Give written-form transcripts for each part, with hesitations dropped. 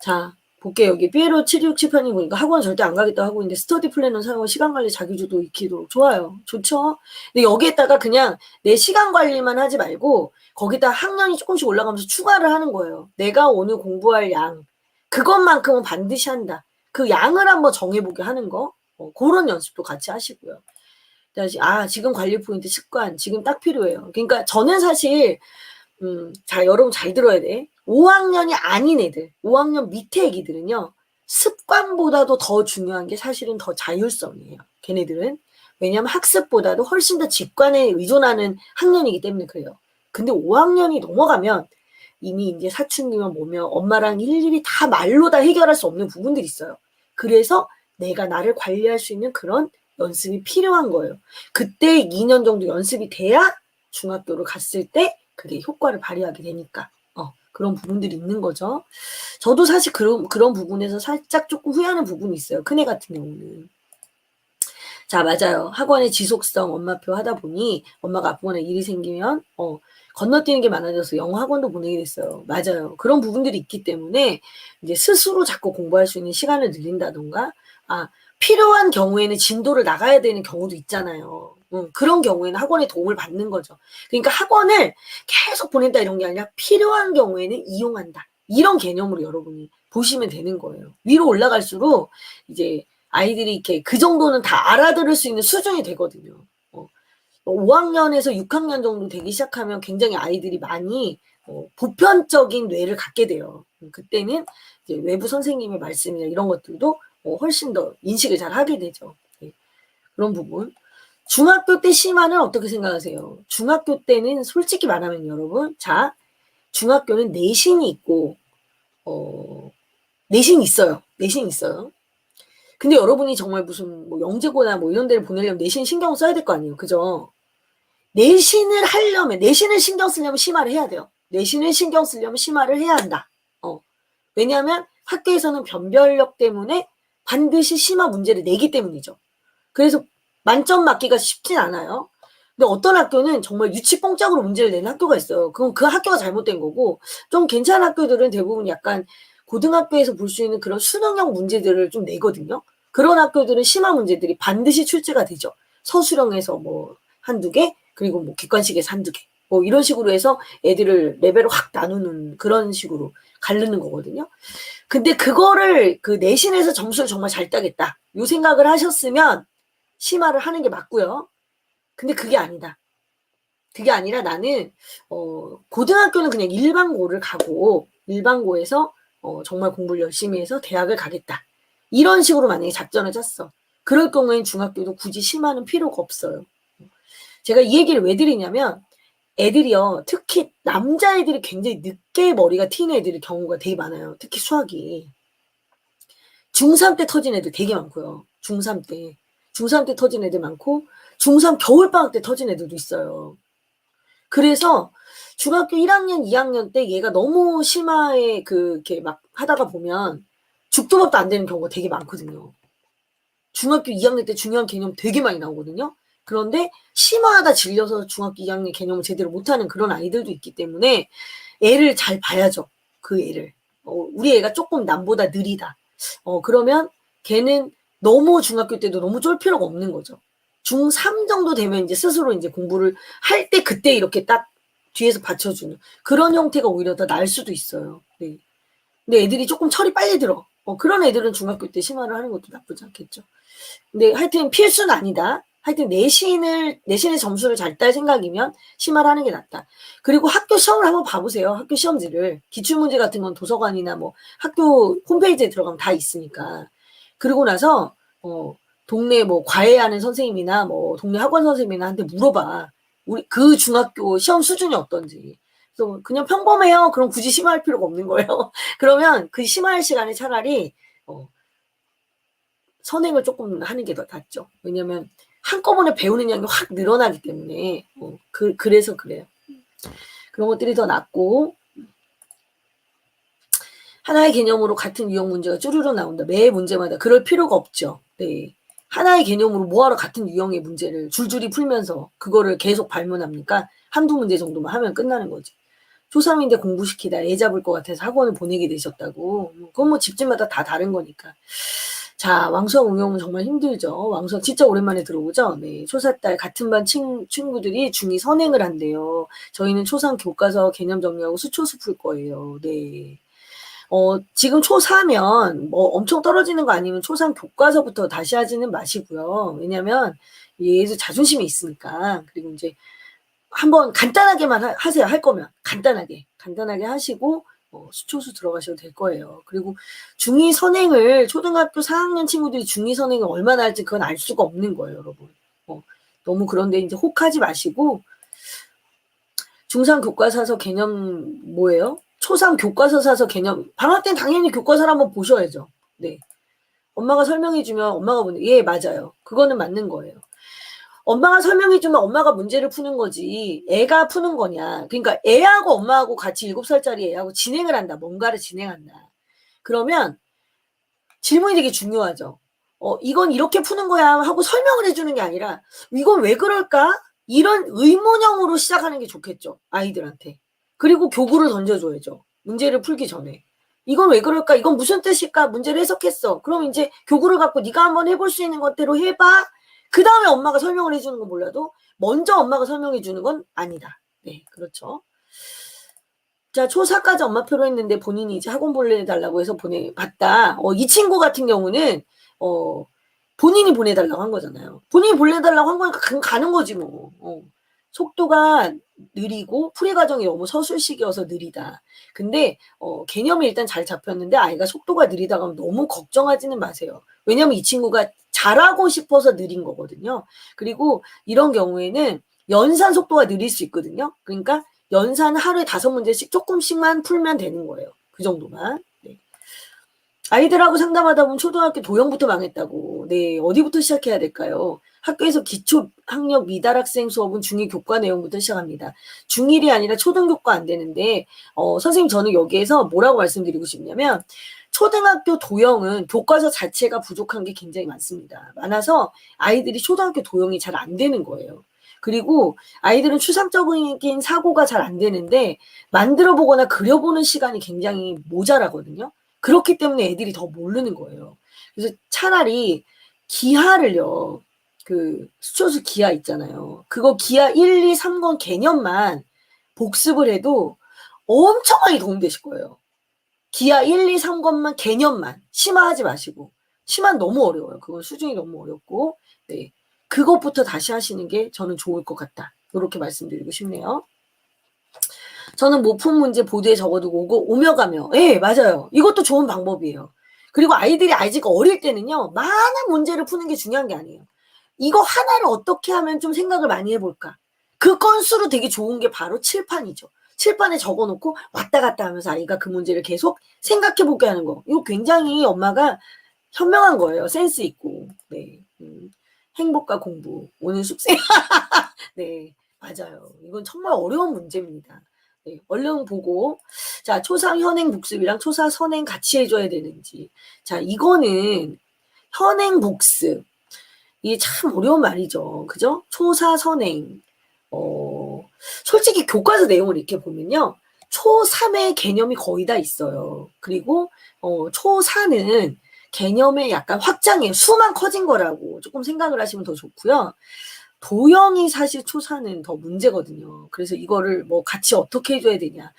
자, 볼게요. 여기 삐에로 7678님 보니까 학원 절대 안 가겠다고 하고 있는데 스터디 플래너 사용해 시간관리 자기주도 익히도록. 좋아요. 좋죠? 근데 여기에다가 그냥 내 시간관리만 하지 말고 거기다 학년이 조금씩 올라가면서 추가를 하는 거예요. 내가 오늘 공부할 양, 그것만큼은 반드시 한다. 그 양을 한번 정해보게 하는 거. 그런 연습도 같이 하시고요. 지금 관리 포인트 습관, 지금 딱 필요해요. 그러니까 저는 사실 자, 여러분 잘 들어야 돼. 5학년이 아닌 애들, 5학년 밑에 애기들은요, 습관보다도 더 중요한 게 사실은 더 자율성이에요. 걔네들은. 왜냐하면 학습보다도 훨씬 더 직관에 의존하는 학년이기 때문에 그래요. 근데 5학년이 넘어가면 이미 이제 사춘기면 뭐면 엄마랑 일일이 다 말로 다 해결할 수 없는 부분들이 있어요. 그래서 내가 나를 관리할 수 있는 그런 연습이 필요한 거예요. 그때 2년 정도 연습이 돼야 중학교를 갔을 때 그게 효과를 발휘하게 되니까. 그런 부분들이 있는 거죠. 저도 사실 그런 부분에서 살짝 조금 후회하는 부분이 있어요. 큰애 같은 경우는. 자, 맞아요. 학원의 지속성 엄마표 하다 보니 엄마가 앞부분에 일이 생기면 건너뛰는 게 많아져서 영어 학원도 보내게 됐어요. 맞아요. 그런 부분들이 있기 때문에 이제 스스로 자꾸 공부할 수 있는 시간을 늘린다던가 필요한 경우에는 진도를 나가야 되는 경우도 있잖아요. 그런 경우에는 학원의 도움을 받는 거죠. 그러니까 학원을 계속 보낸다 이런 게 아니라 필요한 경우에는 이용한다. 이런 개념으로 여러분이 보시면 되는 거예요. 위로 올라갈수록 이제 아이들이 이렇게 그 정도는 다 알아들을 수 있는 수준이 되거든요. 5학년에서 6학년 정도 되기 시작하면 굉장히 아이들이 많이 보편적인 뇌를 갖게 돼요. 그때는 이제 외부 선생님의 말씀이나 이런 것들도 훨씬 더 인식을 잘 하게 되죠. 그런 부분. 중학교 때 심화는 어떻게 생각하세요? 중학교 때는 솔직히 말하면 여러분, 자, 중학교는 내신이 있고, 내신이 있어요. 내신이 있어요. 근데 여러분이 정말 무슨 뭐 영재고나 뭐 이런 데를 보내려면 내신 신경 써야 될 거 아니에요. 그죠? 내신을 하려면, 내신을 신경 쓰려면 심화를 해야 돼요. 내신을 신경 쓰려면 심화를 해야 한다. 왜냐하면 학교에서는 변별력 때문에 반드시 심화 문제를 내기 때문이죠. 그래서 만점 맞기가 쉽진 않아요. 근데 어떤 학교는 정말 유치뽕짝으로 문제를 내는 학교가 있어요. 그건 그 학교가 잘못된 거고, 좀 괜찮은 학교들은 대부분 약간 고등학교에서 볼 수 있는 그런 수능형 문제들을 좀 내거든요. 그런 학교들은 심화 문제들이 반드시 출제가 되죠. 서술형에서 뭐 한두 개, 그리고 뭐 객관식에서 한두 개. 뭐 이런 식으로 해서 애들을 레벨을 확 나누는 그런 식으로 가르는 거거든요. 근데 그거를 그 내신에서 점수를 정말 잘 따겠다. 요 생각을 하셨으면 심화를 하는 게 맞고요. 근데 그게 아니다. 그게 아니라 나는 고등학교는 그냥 일반고를 가고 일반고에서 정말 공부를 열심히 해서 대학을 가겠다. 이런 식으로 만약에 작전을 짰어. 그럴 경우엔 중학교도 굳이 심화는 필요가 없어요. 제가 이 얘기를 왜 드리냐면 애들이요. 특히 남자애들이 굉장히 늦게 머리가 튀는 애들의 경우가 되게 많아요. 특히 수학이. 중3 때 터진 애들 되게 많고요. 중3 때. 중3 때 터진 애들 많고 중3 겨울방학 때 터진 애들도 있어요. 그래서 중학교 1학년, 2학년 때 얘가 너무 심화에 이렇게 막 하다가 보면 죽도 밥도 안 되는 경우가 되게 많거든요. 중학교 2학년 때 중요한 개념 되게 많이 나오거든요. 그런데 심화하다 질려서 중학교 2학년 개념을 제대로 못하는 그런 아이들도 있기 때문에 애를 잘 봐야죠. 그 애를. 우리 애가 조금 남보다 느리다. 그러면 걔는 너무 중학교 때도 너무 쫄 필요가 없는 거죠. 중3 정도 되면 이제 스스로 이제 공부를 할 때 그때 이렇게 딱 뒤에서 받쳐주는 그런 형태가 오히려 더 나을 수도 있어요. 네. 근데 애들이 조금 철이 빨리 들어. 그런 애들은 중학교 때 심화를 하는 것도 나쁘지 않겠죠. 근데 하여튼 필수는 아니다. 하여튼 내신의 점수를 잘 딸 생각이면 심화를 하는 게 낫다. 그리고 학교 시험을 한번 봐보세요. 학교 시험지를. 기출문제 같은 건 도서관이나 뭐 학교 홈페이지에 들어가면 다 있으니까. 그러고 나서 동네 뭐 과외하는 선생님이나 뭐 동네 학원 선생님이나 한테 물어봐. 우리 그 중학교 시험 수준이 어떤지. 그래서 그냥 평범해요. 그럼 굳이 심화할 필요가 없는 거예요. 그러면 그 심화할 시간에 차라리 선행을 조금 하는 게 더 낫죠. 왜냐면 한꺼번에 배우는 양이 확 늘어나기 때문에 그래서 그래요. 그런 것들이 더 낫고 하나의 개념으로 같은 유형 문제가 쭈루룩 나온다. 매 문제마다 그럴 필요가 없죠. 네. 하나의 개념으로 뭐하러 같은 유형의 문제를 줄줄이 풀면서 그거를 계속 발문합니까? 한두 문제 정도만 하면 끝나는 거지. 초3인데 공부시키다 애 잡을 것 같아서 학원을 보내게 되셨다고. 그건 뭐 집집마다 다 다른 거니까. 자, 왕수학 응용은 정말 힘들죠. 왕수학 진짜 오랜만에 들어오죠. 네, 초4딸 같은 반 친구들이 중2 선행을 한대요. 저희는 초3 교과서 개념 정리하고 수초수 풀 거예요. 네. 지금 초4면 뭐 엄청 떨어지는 거 아니면 초3 교과서부터 다시 하지는 마시고요. 왜냐면 얘도 자존심이 있으니까. 그리고 이제 한번 간단하게만 하세요. 할 거면 간단하게 하시고 수초수 들어가셔도 될 거예요. 그리고 중2 선행을 초등학교 4학년 친구들이 중2 선행을 얼마나 할지 그건 알 수가 없는 거예요, 여러분. 너무 그런데 이제 혹하지 마시고 중3 교과서 개념 뭐예요? 초3 교과서 사서 개념 방학 땐 당연히 교과서를 한번 보셔야죠. 네. 엄마가 설명해주면 엄마가 보는 예 맞아요. 그거는 맞는 거예요. 엄마가 설명해주면 엄마가 문제를 푸는 거지 애가 푸는 거냐. 그러니까 애하고 엄마하고 같이 7살짜리 애하고 진행을 한다. 뭔가를 진행한다. 그러면 질문이 되게 중요하죠. 이건 이렇게 푸는 거야 하고 설명을 해주는 게 아니라 이건 왜 그럴까? 이런 의문형으로 시작하는 게 좋겠죠. 아이들한테. 그리고 교구를 던져줘야죠. 문제를 풀기 전에. 이건 왜 그럴까? 이건 무슨 뜻일까? 문제를 해석했어. 그럼 이제 교구를 갖고 네가 한번 해볼 수 있는 것대로 해봐. 그 다음에 엄마가 설명을 해주는 건 몰라도 먼저 엄마가 설명해 주는 건 아니다. 네, 그렇죠. 자, 초4까지 엄마표로 했는데 본인이 이제 학원 보내달라고 해서 보내봤다. 이 친구 같은 경우는 본인이 보내달라고 한 거잖아요. 본인이 보내달라고 한 거니까 가는 거지 뭐. 속도가 느리고 풀이 과정이 너무 서술식이어서 느리다. 근데 개념이 일단 잘 잡혔는데 아이가 속도가 느리다가 하면 너무 걱정하지는 마세요. 왜냐면 이 친구가 잘하고 싶어서 느린 거거든요. 그리고 이런 경우에는 연산 속도가 느릴 수 있거든요. 그러니까 연산 하루에 5문제씩 조금씩만 풀면 되는 거예요. 그 정도만. 네. 아이들하고 상담하다 보면 초등학교 도형부터 망했다고. 네, 어디부터 시작해야 될까요? 학교에서 기초 학력 미달 학생 수업은 중2 교과 내용부터 시작합니다. 중1이 아니라 초등교과 안 되는데 선생님 저는 여기에서 뭐라고 말씀드리고 싶냐면 초등학교 도형은 교과서 자체가 부족한 게 굉장히 많습니다. 많아서 아이들이 초등학교 도형이 잘 안 되는 거예요. 그리고 아이들은 추상적인 사고가 잘 안 되는데 만들어 보거나 그려보는 시간이 굉장히 모자라거든요. 그렇기 때문에 애들이 더 모르는 거예요. 그래서 차라리 기하를요. 그 수초수 기하 있잖아요. 그거 기하 1, 2, 3권 개념만 복습을 해도 엄청 많이 도움되실 거예요. 기하 1, 2, 3권만 개념만 심화하지 마시고 심화는 너무 어려워요. 그건 수준이 너무 어렵고 네. 그것부터 다시 하시는 게 저는 좋을 것 같다. 이렇게 말씀드리고 싶네요. 저는 모품 문제 보드에 적어두고 오며 가며 예 맞아요. 이것도 좋은 방법이에요. 그리고 아이들이 아직 어릴 때는요. 많은 문제를 푸는 게 중요한 게 아니에요. 이거 하나를 어떻게 하면 좀 생각을 많이 해볼까. 그 건수로 되게 좋은 게 바로 칠판이죠. 칠판에 적어놓고 왔다 갔다 하면서 아이가 그 문제를 계속 생각해보게 하는 거. 이거 굉장히 엄마가 현명한 거예요. 센스 있고. 네. 행복과 공부. 오늘 숙제. 네. 맞아요. 이건 정말 어려운 문제입니다. 네, 얼른 보고 자 초3 현행 복습이랑 초4 선행 같이 해줘야 되는지 자 이거는 현행 복습 이게 참 어려운 말이죠. 그죠? 초4 선행 솔직히 교과서 내용을 이렇게 보면요. 초3의 개념이 거의 다 있어요. 그리고 초4는 개념의 약간 확장이에요. 수만 커진 거라고 조금 생각을 하시면 더 좋고요. 도형이 사실 초4는 더 문제거든요. 그래서 이거를 뭐 같이 어떻게 해줘야 되냐.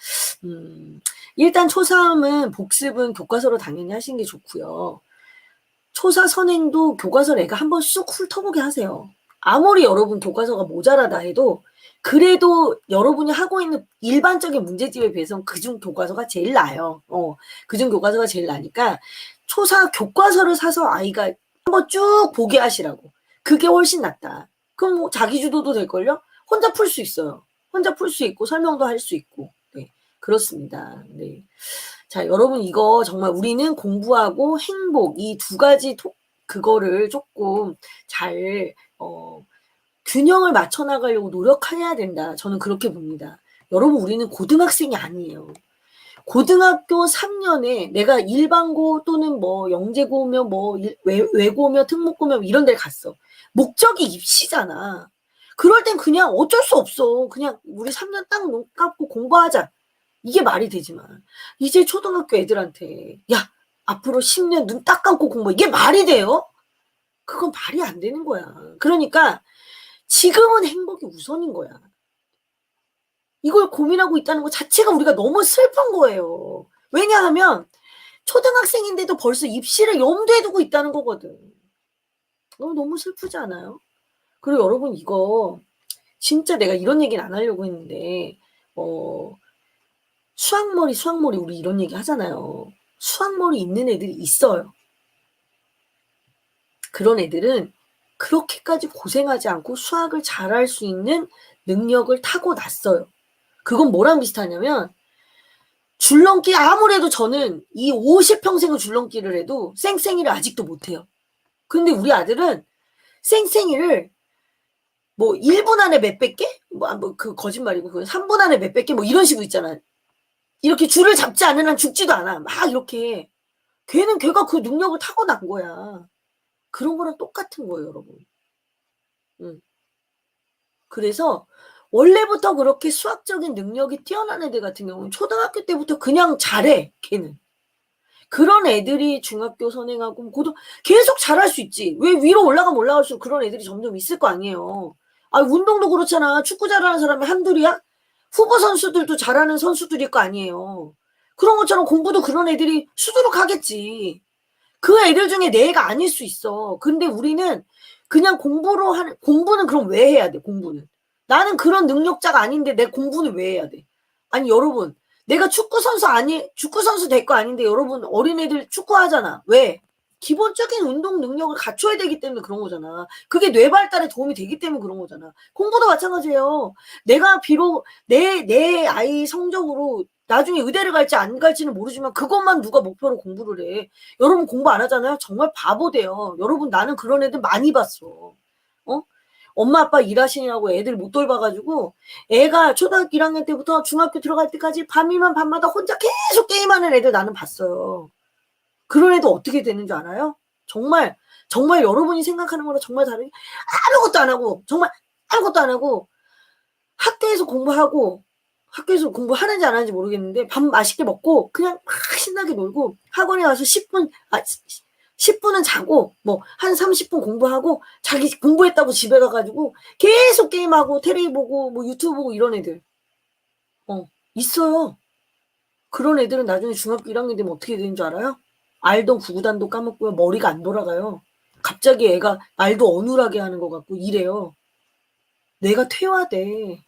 일단 초3은 복습은 교과서로 당연히 하시는 게 좋고요. 초4 선행도 교과서를 애가 한번 쑥 훑어보게 하세요. 아무리 여러분 교과서가 모자라다 해도 그래도 여러분이 하고 있는 일반적인 문제집에 비해서는 그중 교과서가 제일 나아요. 그중 교과서가 제일 나니까 초4 교과서를 사서 아이가 한번 쭉 보게 하시라고. 그게 훨씬 낫다. 그럼 뭐 자기 주도도 될걸요? 혼자 풀 수 있어요. 혼자 풀 수 있고 설명도 할 수 있고. 네, 그렇습니다. 네. 자, 여러분 이거 정말 우리는 공부하고 행복 이 두 가지 그거를 조금 잘 균형을 맞춰 나가려고 노력해야 된다. 저는 그렇게 봅니다. 여러분 우리는 고등학생이 아니에요. 고등학교 3년에 내가 일반고 또는 뭐 영재고며 뭐 외고며 특목고며 이런 데를 갔어. 목적이 입시잖아. 그럴 땐 그냥 어쩔 수 없어. 그냥 우리 3년 딱 눈 감고 공부하자. 이게 말이 되지만 이제 초등학교 애들한테 야 앞으로 10년 눈 딱 감고 공부해. 이게 말이 돼요? 그건 말이 안 되는 거야. 그러니까 지금은 행복이 우선인 거야. 이걸 고민하고 있다는 것 자체가 우리가 너무 슬픈 거예요. 왜냐하면 초등학생인데도 벌써 입시를 염두에 두고 있다는 거거든. 너무 슬프지 않아요? 그리고 여러분 이거 진짜 내가 이런 얘기는 안 하려고 했는데 수학머리 우리 이런 얘기 하잖아요. 수학머리 있는 애들이 있어요. 그런 애들은 그렇게까지 고생하지 않고 수학을 잘할 수 있는 능력을 타고났어요. 그건 뭐랑 비슷하냐면 줄넘기 아무래도 저는 이 50평생을 줄넘기를 해도 쌩쌩이를 아직도 못해요. 근데 우리 아들은 쌩쌩이를 뭐 1분 안에 몇백 개? 그 거짓말이고 그 3분 안에 몇백 개? 뭐 이런 식으로 있잖아. 이렇게 줄을 잡지 않는 한 죽지도 않아. 막 이렇게. 걔가 그 능력을 타고난 거야. 그런 거랑 똑같은 거예요, 여러분. 그래서 원래부터 그렇게 수학적인 능력이 뛰어난 애들 같은 경우는 초등학교 때부터 그냥 잘해, 걔는. 그런 애들이 중학교 선행하고 고등 계속 잘할 수 있지. 왜 위로 올라가면 올라갈수록 그런 애들이 점점 있을 거 아니에요. 운동도 그렇잖아. 축구 잘하는 사람이 한둘이야? 후보 선수들도 잘하는 선수들일 거 아니에요. 그런 것처럼 공부도 그런 애들이 수두룩하겠지. 그 애들 중에 내 애가 아닐 수 있어. 근데 우리는 그냥 공부는 그럼 왜 해야 돼, 공부는? 나는 그런 능력자가 아닌데 내 공부는 왜 해야 돼? 아니, 여러분, 내가 축구 선수 될 거 아닌데 여러분 어린애들 축구하잖아. 왜? 기본적인 운동 능력을 갖춰야 되기 때문에 그런 거잖아. 그게 뇌 발달에 도움이 되기 때문에 그런 거잖아. 공부도 마찬가지예요. 내가 비록 내 아이 성적으로 나중에 의대를 갈지 안 갈지는 모르지만 그것만 누가 목표로 공부를 해. 여러분 공부 안 하잖아요. 정말 바보 돼요. 여러분 나는 그런 애들 많이 봤어. 엄마 아빠 일하시느라고 애들 못 돌봐가지고 애가 초등학교 1학년 때부터 중학교 들어갈 때까지 밤이면 밤마다 혼자 계속 게임하는 애들 나는 봤어요. 그런 애들 어떻게 되는 줄 알아요? 정말 여러분이 생각하는 거랑 정말 다르게 아무것도 안 하고 정말 아무것도 안 하고 학교에서 공부하는지 안 하는지 모르겠는데 밥 맛있게 먹고 그냥 막 신나게 놀고 학원에 가서 10분은 자고 뭐 한 30분 공부하고 자기 공부했다고 집에 가가지고 계속 게임하고 테레비 보고 뭐 유튜브 보고 이런 애들 있어요. 그런 애들은 나중에 중학교 1학년 되면 어떻게 되는 줄 알아요? 알던 구구단도 까먹고요. 머리가 안 돌아가요. 갑자기 애가 말도 어눌하게 하는 것 같고 이래요. 뇌가 퇴화돼.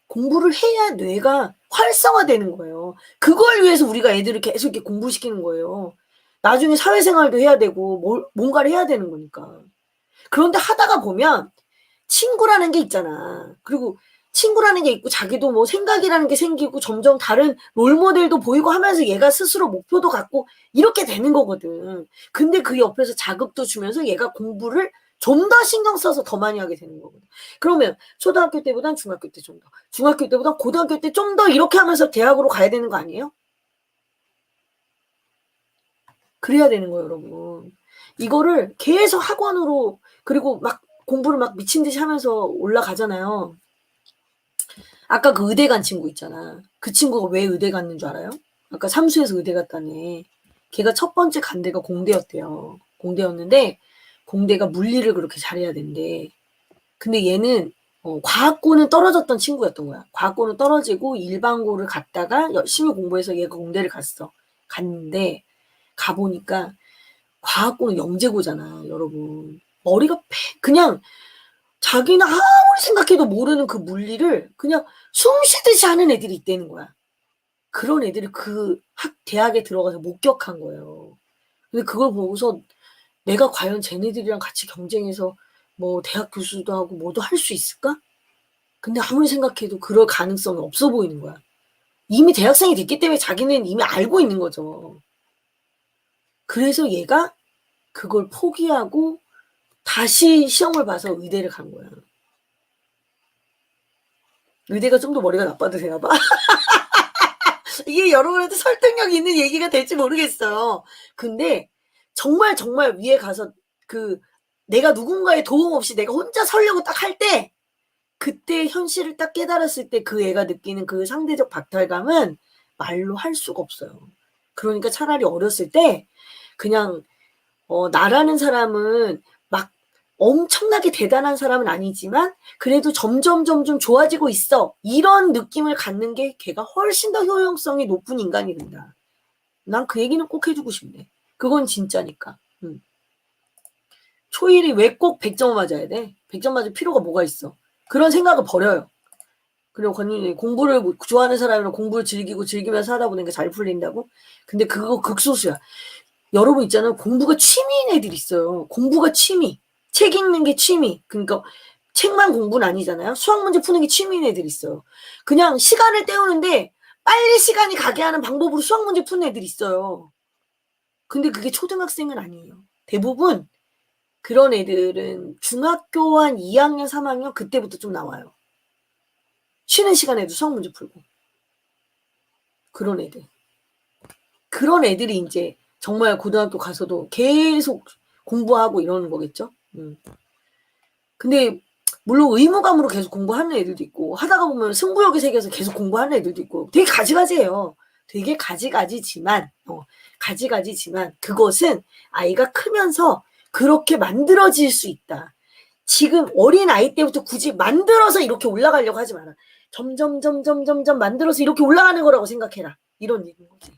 공부를 해야 뇌가 활성화되는 거예요. 그걸 위해서 우리가 애들을 계속 이렇게 공부시키는 거예요. 나중에 사회생활도 해야 되고 뭔가를 해야 되는 거니까. 그런데 하다가 보면 친구라는 게 있잖아. 그리고 친구라는 게 있고 자기도 뭐 생각이라는 게 생기고 점점 다른 롤모델도 보이고 하면서 얘가 스스로 목표도 갖고 이렇게 되는 거거든. 근데 그 옆에서 자극도 주면서 얘가 공부를 좀 더 신경 써서 더 많이 하게 되는 거거든. 그러면 초등학교 때보단 중학교 때 좀 더, 중학교 때보단 고등학교 때 좀 더 이렇게 하면서 대학으로 가야 되는 거 아니에요? 그래야 되는 거예요, 여러분. 이거를 계속 학원으로 그리고 막 공부를 막 미친 듯이 하면서 올라가잖아요. 아까 그 의대 간 친구 있잖아. 그 친구가 왜 의대 갔는 줄 알아요? 아까 삼수에서 의대 갔다네. 걔가 첫 번째 간 데가 공대였대요. 공대였는데 공대가 물리를 그렇게 잘해야 된대. 근데 얘는 과학고는 떨어졌던 친구였던 거야. 과학고는 떨어지고 일반고를 갔다가 열심히 공부해서 얘가 공대를 갔는데 가보니까 과학고는 영재고잖아, 여러분. 머리가 그냥 자기는 아무리 생각해도 모르는 그 물리를 그냥 숨 쉬듯이 하는 애들이 있다는 거야. 그런 애들을 그 대학에 들어가서 목격한 거예요. 근데 그걸 보고서 내가 과연 쟤네들이랑 같이 경쟁해서 뭐 대학 교수도 하고 뭐도 할 수 있을까? 근데 아무리 생각해도 그럴 가능성이 없어 보이는 거야. 이미 대학생이 됐기 때문에 자기는 이미 알고 있는 거죠. 그래서 얘가 그걸 포기하고 다시 시험을 봐서 의대를 간 거야. 의대가 좀 더 머리가 나빠도 되나 봐. 이게 여러분한테 설득력 있는 얘기가 될지 모르겠어요. 근데 정말 위에 가서 내가 누군가의 도움 없이 내가 혼자 서려고 딱 할 때 그때 현실을 딱 깨달았을 때 그 애가 느끼는 그 상대적 박탈감은 말로 할 수가 없어요. 그러니까 차라리 어렸을 때 그냥 나라는 사람은 막 엄청나게 대단한 사람은 아니지만 그래도 점점 좋아지고 있어. 이런 느낌을 갖는 게 걔가 훨씬 더 효용성이 높은 인간이 된다. 난 그 얘기는 꼭 해주고 싶네. 그건 진짜니까. 초일이 왜 꼭 100점을 맞아야 돼? 100점 맞을 필요가 뭐가 있어? 그런 생각을 버려요. 그리고 권유님 공부를 좋아하는 사람이랑 공부를 즐기면서 하다 보니까 잘 풀린다고? 근데 그거 극소수야. 여러분 있잖아요. 공부가 취미인 애들 있어요. 공부가 취미. 책 읽는 게 취미. 그러니까 책만 공부는 아니잖아요. 수학 문제 푸는 게 취미인 애들 있어요. 그냥 시간을 때우는데 빨리 시간이 가게 하는 방법으로 수학 문제 푸는 애들 있어요. 근데 그게 초등학생은 아니에요. 대부분 그런 애들은 중학교 한 2학년, 3학년 그때부터 좀 나와요. 쉬는 시간에도 수학 문제 풀고. 그런 애들. 그런 애들이 이제 정말 고등학교 가서도 계속 공부하고 이러는 거겠죠. 근데 물론 의무감으로 계속 공부하는 애들도 있고 하다가 보면 승부욕의 세계에서 계속 공부하는 애들도 있고 되게 가지가지예요. 되게 가지가지지만 그것은 아이가 크면서 그렇게 만들어질 수 있다. 지금 어린 아이 때부터 굳이 만들어서 이렇게 올라가려고 하지 마라. 점점 만들어서 이렇게 올라가는 거라고 생각해라. 이런 얘기인 거지.